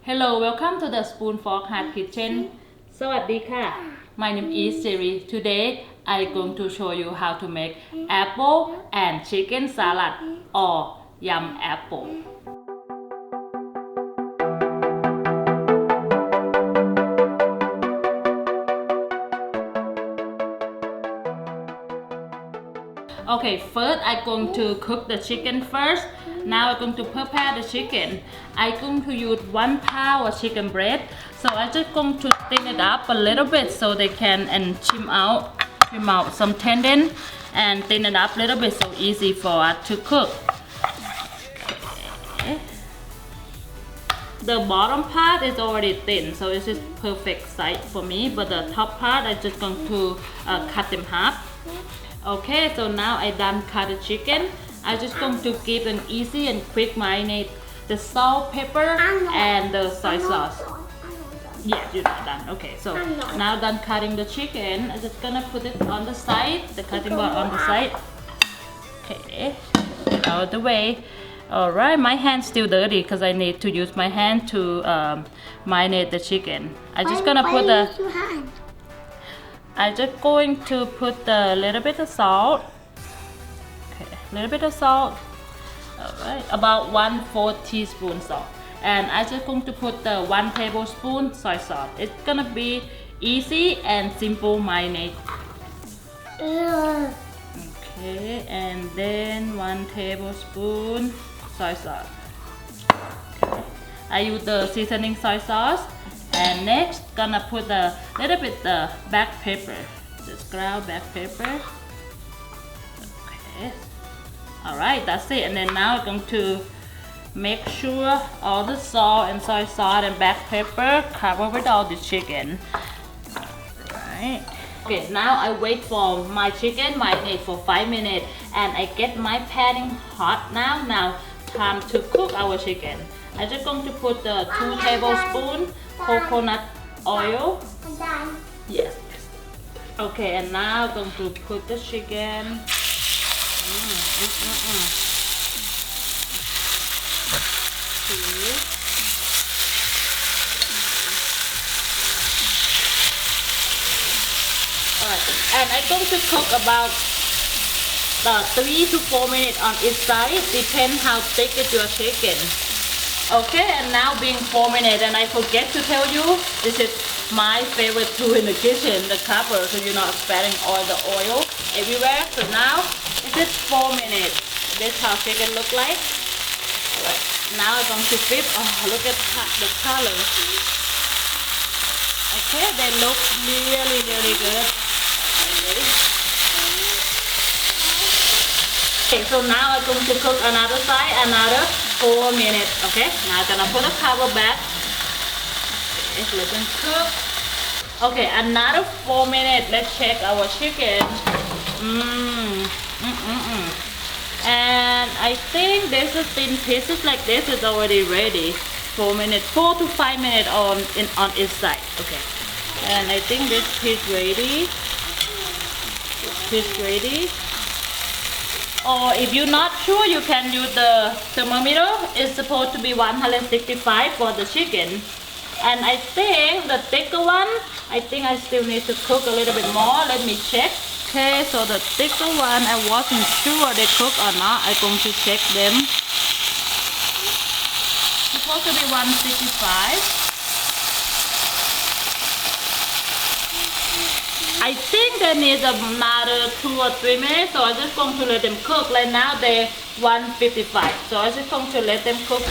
Hello, welcome to the Spoon Fork Heart Kitchen. สวัสดีค่ะ My name is Siri. Today I'm going to show you how to make apple and chicken salad or yum apple. Okay, first I'm going to cook the chicken first. Now I'm going to prepare the chicken. I'm going to use 1 pound of chicken breast. So I'm just going to thin it up a little bit so they can trim out some tendon and thin it up a little bit so easy for us to cook. Okay. The bottom part is already thin, so it's just perfect size for me. But the top part I'm just going to cut them half. Okay, so now I done cut the chicken. I'm just going to give an easy and quick marinade the salt, pepper, and the soy sauce. Yeah, you're not done. Okay, so now done cutting the chicken. I'm just gonna put it on the side, the cutting board on the side. Okay, out of the way. Alright, my hand's still dirty because I need to use my hand to marinate the chicken. I'm just going to put a little bit of salt. Okay, a little bit of salt. Alright, about 1/4 teaspoon salt. And I'm just going to put the 1 tablespoon soy sauce. It's gonna be easy and simple marinade. Okay, and then 1 tablespoon soy sauce. Okay. I use the seasoning soy sauce. And next, gonna put a little bit the black pepper. Just ground black pepper. Okay. Alright, that's it. And then now I'm going to make sure all the salt and soy sauce and black pepper cover with all the chicken. Alright. Okay, now I wait for my chicken marinate for 5 minutes and I get my pan hot now. Now time to cook our chicken. I'm just going to put the 2 tablespoons coconut oil. Yes. Okay, and now I'm going to put the chicken. Alright, and I'm going to cook about 3 to 4 minutes on each side, depends how thick is your chicken. Okay, and now being 4 minutes, and I forget to tell you, this is my favorite tool in the kitchen, the cover, so you're not spreading all the oil everywhere. So now, this is 4 minutes. This is how chicken look like. Alright, now I'm going to flip. Oh, look at the color. Okay, they look really, really good. Ready? Okay, so now I'm going to cook another side, another 4 minutes. Okay, now I'm gonna put a cover back. Okay, let them cook. Okay, another 4 minutes. Let's check our chicken. And I think this is thin pieces like this is already ready. 4 minutes, 4 to 5 minutes on each side. Okay, and I think this piece ready. This piece ready. Or if you're not sure, you can use the thermometer. It's supposed to be 165 for the chicken. And I think the thicker one, I think I still need to cook a little bit more. Let me check. Okay, so the thicker one, I wasn't sure they cook or not. I'm going to check them. It's supposed to be 165. I think they need another 2 or 3 minutes, so I'm just going to let them cook. Right now they're 155, so I'm just going to let them cook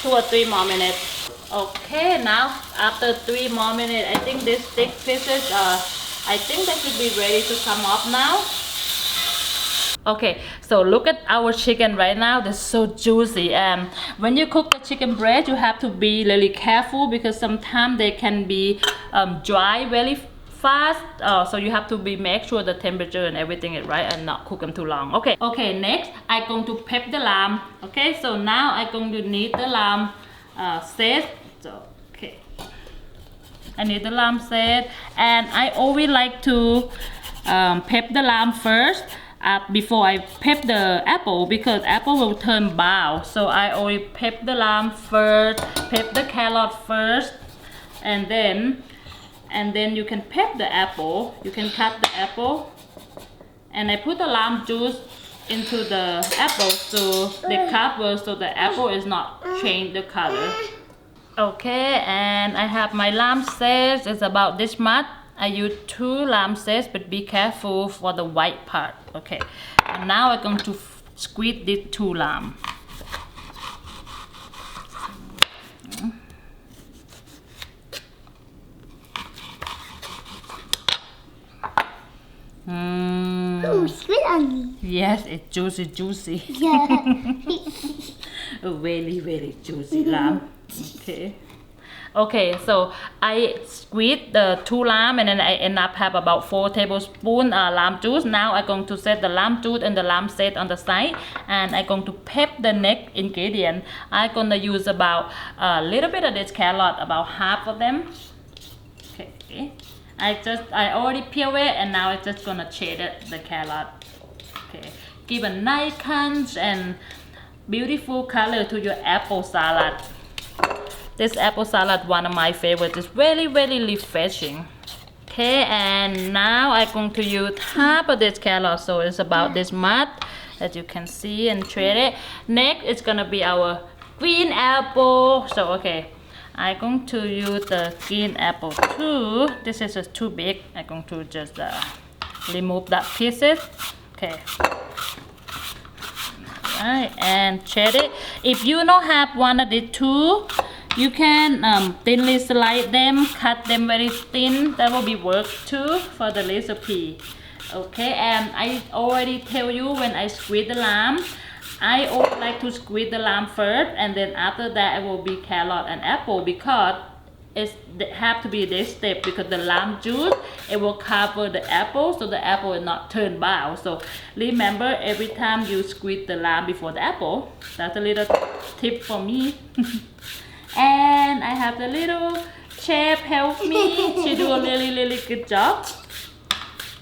2 or 3 more minutes. Okay, now after 3 more minutes, I think these thick pieces, I think they should be ready to come up now. Okay, so look at our chicken right now. They're so juicy. And when you cook the chicken breast, you have to be really careful because sometimes they can be dry very fast, so you have to make sure the temperature and everything is right and not cook them too long. Okay, next I'm going to prep the lamb. Okay, so now I'm going to need the lamb set. So okay, I need the lamb set, and I always like to prep the lamb first. before I pep the apple, because apple will turn brown. So I already pep the lamb first, pep the carrot first, and then you can pep the apple. You can cut the apple, and I put the lamb juice into the apple so the cover, so the apple is not change the color. Okay, and I have my lamb zest. It's about this much. I use 2 lamb zest, but be careful for the white part. Okay, and now I'm going to squeeze these 2 lamb. Oh, spit on me. Yes, it's juicy. Yeah. Very juicy lamb. Okay, so I squeeze the 2 lamb, and then I end up have about 4 tablespoons lamb juice. Now I'm going to set the lamb juice and the lamb zest on the side, and I'm going to pep the next ingredient. I'm gonna use about a little bit of this carrot, about half of them. Okay, I already peel it, and now I'm just gonna shade it, the carrot. Okay, give a nice crunch and beautiful color to your apple salad. This apple salad, one of my favorites. It's very refreshing. Okay, and now I'm going to use half of this carrot, so it's about this much, as you can see, and shred it. Next, it's gonna be our green apple. So okay, I'm going to use the green apple too. This is just too big. I'm going to just remove that pieces. Okay. Alright, and shred it. If you don't have one of the 2, you can thinly slice them, cut them very thin. That will be work too for the recipe. Okay, and I already tell you, when I squeeze the lamb, I always like to squeeze the lamb first, and then after that it will be carrot and apple, because it have to be this step, because the lamb juice, it will cover the apple, so the apple will not turn brown. So remember, every time you squeeze the lamb before the apple. That's a little tip for me. And I have the little chef help me. She do a really good job.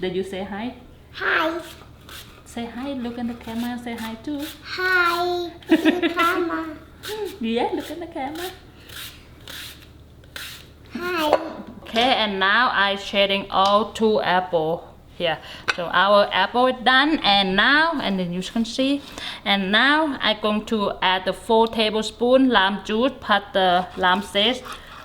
Did you say hi? Hi. Say hi, look in the camera, say hi too. Hi. Look at the camera. Yeah, look in the camera. Hi. Okay, and now I shading all 2 apple here. So our apple is done, and now, and then you can see, and now I'm going to add the 4 tablespoons lamb juice, put the lamb zest.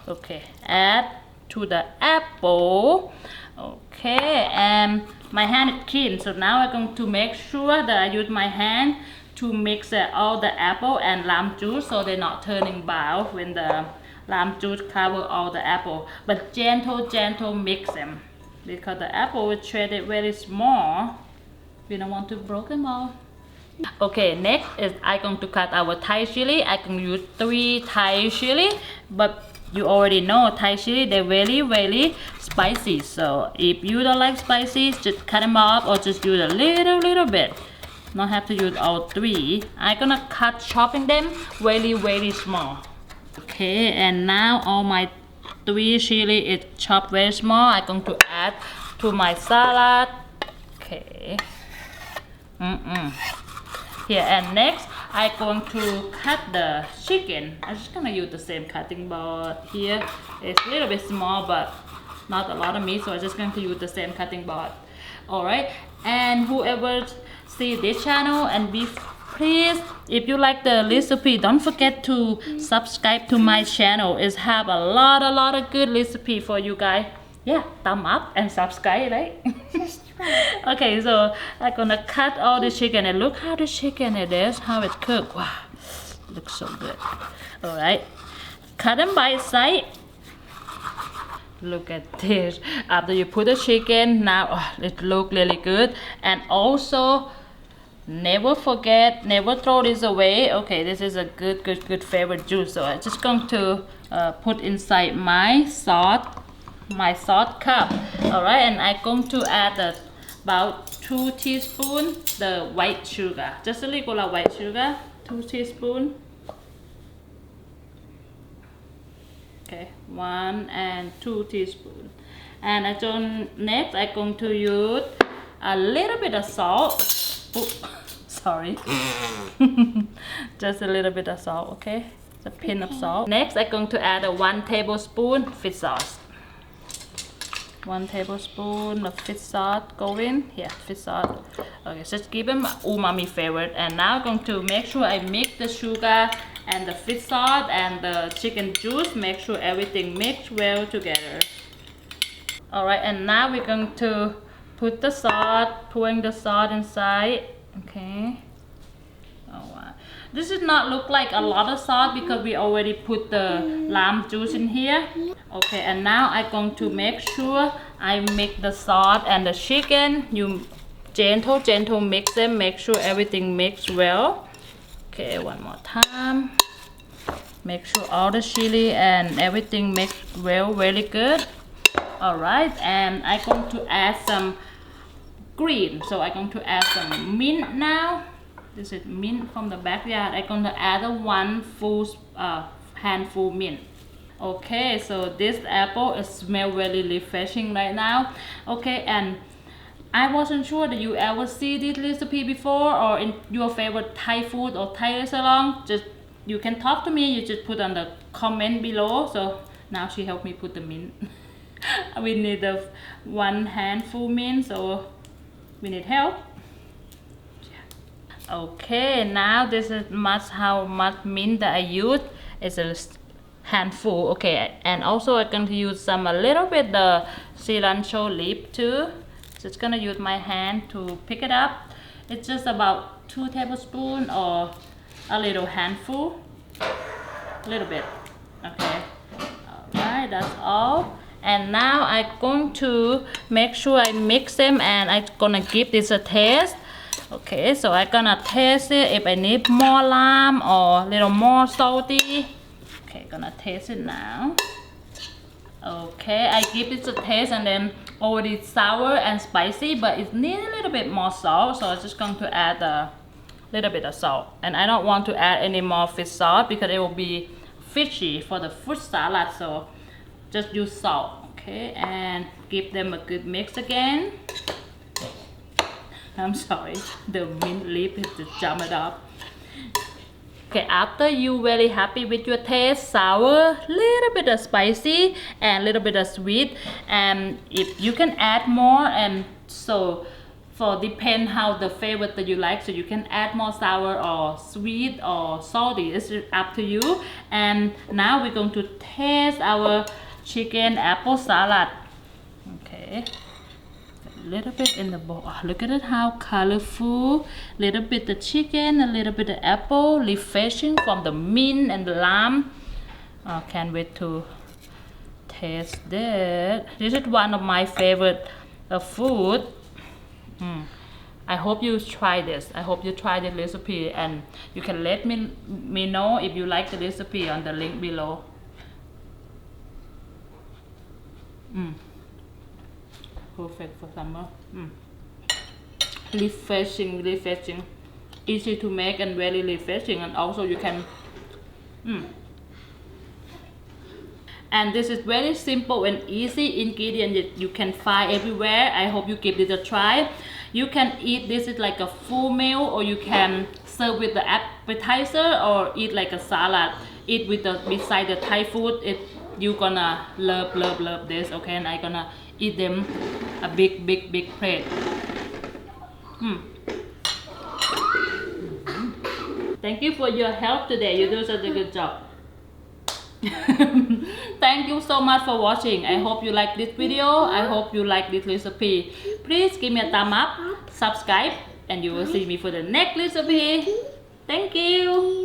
Okay, add to the apple. Okay, and my hand is clean, so now I'm going to make sure that I use my hand to mix all the apple and lamb juice, so they're not turning brown when the lamb juice cover all the apple. But gentle mix them, because the apple is shredded very small. We don't want to break them all. Okay, next is I'm going to cut our Thai chili. I can use 3 Thai chili, but you already know Thai chili, they're very spicy. So if you don't like spicy, just cut them off, or just use a little bit. Not have to use all 3. I'm gonna chopping them very small. Okay, and now all my 3 chili is chopped very small. I'm going to add to my salad. Okay. Here, and next I'm going to cut the chicken. I'm just gonna use the same cutting board here. It's a little bit small, but not a lot of meat, so I'm just going to use the same cutting board. Alright, and whoever see this channel, and please, if you like the recipe, don't forget to subscribe to my channel. It's have a lot of good recipe for you guys. Yeah, thumb up and subscribe, right? Okay, so I'm gonna cut all the chicken, and look how the chicken it is, how it's cooked. Wow, looks so good. Alright, cut them by side. Look at this. After you put the chicken, now it look really good. And also, never forget, never throw this away. Okay, this is a good favorite juice. So I'm just going to put inside my sauce cup. Alright, and I'm going to add about 2 teaspoons the white sugar. Just a little of white sugar, 2 teaspoons. Okay, 1 and 2 teaspoons. And next I'm going to use a little bit of salt. Oh, sorry. Just a little bit of salt, okay? A pinch of salt. Next, I'm going to add a 1 tablespoon fish sauce. 1 tablespoon of fish sauce go in. Here, fish sauce. Okay, just give them umami flavor. And now I'm going to make sure I mix the sugar and the fish sauce and the chicken juice. Make sure everything mix well together. Alright, and now we're going to put the sauce, pouring the sauce inside. Okay. Alright. This does not look like a lot of sauce because we already put the lime juice in here. Okay, and now I'm going to make sure I mix the sauce and the chicken. You gentle mix them. Make sure everything mix well. Okay, one more time. Make sure all the chili and everything mix well, really good. Alright, and I'm going to add some green. So I'm going to add some mint now. This is mint from the backyard. I'm going to add a 1 full handful mint. Okay, so this apple smells really refreshing right now. Okay, and I wasn't sure that you ever see this recipe before or in your favorite Thai food or Thai restaurant. Just you can talk to me. You just put on the comment below. So now she helped me put the mint. We need a 1 handful mint, so we need help. Okay, now this is how much mint that I use. It's a handful. Okay, and also I'm going to use a little bit the cilantro leaf too. Just gonna use my hand to pick it up. It's just about 2 tablespoons or a little handful. A little bit. Okay. Alright, that's all. And now I'm going to make sure I mix them and I'm gonna give this a taste. Okay, so I'm gonna taste it if I need more lime or a little more salty. Okay, gonna taste it now. Okay, I give it a taste and then already sour and spicy, but it needs a little bit more salt, so I'm just going to add a little bit of salt. And I don't want to add any more fish sauce because it will be fishy for the fruit salad, so just use salt. Okay, and give them a good mix again. I'm sorry, the mint leaf is just jumped up. Okay, after you very happy with your taste, sour, little bit of spicy, and little bit of sweet, and if you can add more, and so for depend how the flavor that you like, so you can add more sour or sweet or salty. It's up to you. And now we're going to taste our chicken apple salad. Okay. Little bit in the bowl. Oh, look at it, how colorful. Little bit of chicken, a little bit of apple, refreshing from the mint and the lime. Oh, can't wait to taste that. This is one of my favorite food. I hope you try this. I hope you try the recipe and you can let me know if you like the recipe on the link below. Perfect for summer. Refreshing, easy to make and very refreshing, and also you can and this is very simple and easy ingredient that you can find everywhere. I hope you give this a try. You can eat this is like a full meal, or you can serve with the appetizer, or eat like a salad. Eat with the beside the Thai food. You're gonna love this. Okay, and I'm gonna eat them a big plate. Thank you for your help today. You do such a good job. Thank you so much for watching. I hope you like this video. I hope you like this recipe. Please give me a thumb up, subscribe, and you will see me for the next recipe. Thank you.